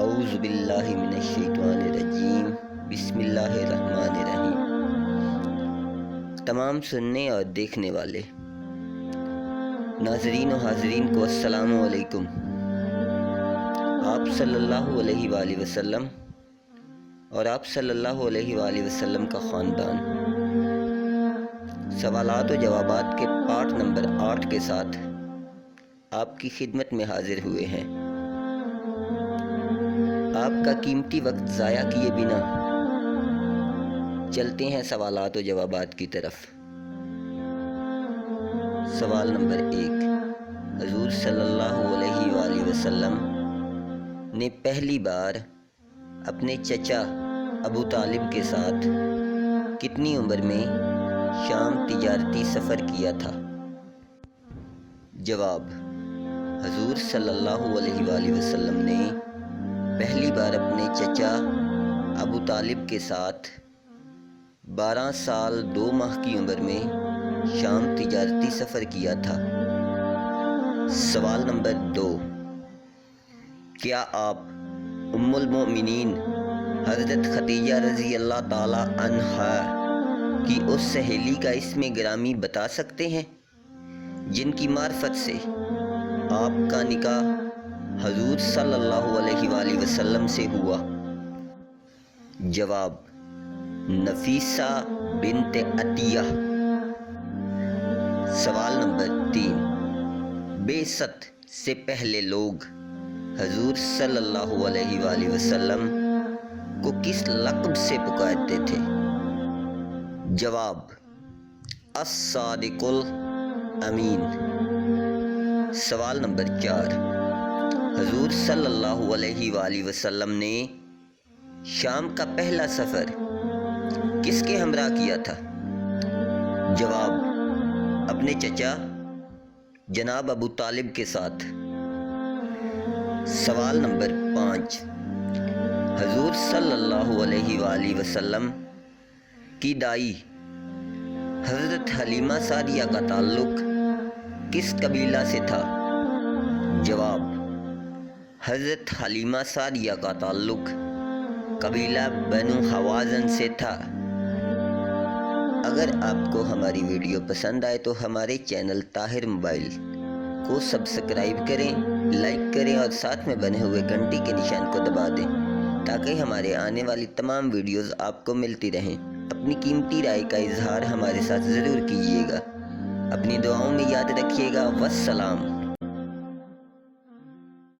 اعوذ باللہ من الشیطان الرجیم بسم اللہ الرحمن الرحیم۔ تمام سننے اور دیکھنے والے ناظرین و حاضرین کو السلام علیکم۔ آپ صلی اللہ علیہ وآلہ وسلم اور آپ صلی اللہ علیہ وآلہ وسلم کا خاندان سوالات و جوابات کے پارٹ نمبر 8 کے ساتھ آپ کی خدمت میں حاضر ہوئے ہیں۔ آپ کا قیمتی وقت ضائع کیے بنا چلتے ہیں سوالات و جوابات کی طرف۔ سوال نمبر 1، حضور صلی اللہ علیہ وآلہ وسلم نے پہلی بار اپنے چچا ابو طالب کے ساتھ کتنی عمر میں شام تجارتی سفر کیا تھا؟ جواب، حضور صلی اللہ علیہ وآلہ وسلم نے پہلی بار اپنے چچا ابو طالب کے ساتھ 12 سال 2 ماہ کی عمر میں شام تجارتی سفر کیا تھا۔ سوال نمبر 2، کیا آپ ام المؤمنین حضرت خدیجہ رضی اللہ تعالی عنہا کی اس سہیلی کا اسم گرامی بتا سکتے ہیں جن کی معرفت سے آپ کا نکاح حضور صلی اللہ علیہ وآلہ وسلم سے ہوا؟ جواب، نفیسہ بنت عطیہ۔ سوال نمبر 3، بعثت سے پہلے لوگ حضور صلی اللہ علیہ وآلہ وسلم کو کس لقب سے پکارتے تھے؟ جواب، الصادق الامین۔ سوال نمبر 4، حضور صلی اللہ علیہ وآلہ وسلم نے شام کا پہلا سفر کس کے ہمراہ کیا تھا؟ جواب، اپنے چچا جناب ابو طالب کے ساتھ۔ سوال نمبر 5، حضور صلی اللہ علیہ وآلہ وسلم کی دائی حضرت حلیمہ سعدیہ کا تعلق کس قبیلہ سے تھا؟ جواب، حضرت حلیمہ سعدیہ کا تعلق قبیلہ بنو حوازن سے تھا۔ اگر آپ کو ہماری ویڈیو پسند آئے تو ہمارے چینل طاہر موبائل کو سبسکرائب کریں، لائک کریں اور ساتھ میں بنے ہوئے گھنٹی کے نشان کو دبا دیں تاکہ ہمارے آنے والی تمام ویڈیوز آپ کو ملتی رہیں۔ اپنی قیمتی رائے کا اظہار ہمارے ساتھ ضرور کیجیے گا۔ اپنی دعاؤں میں یاد رکھیے گا۔ والسلام۔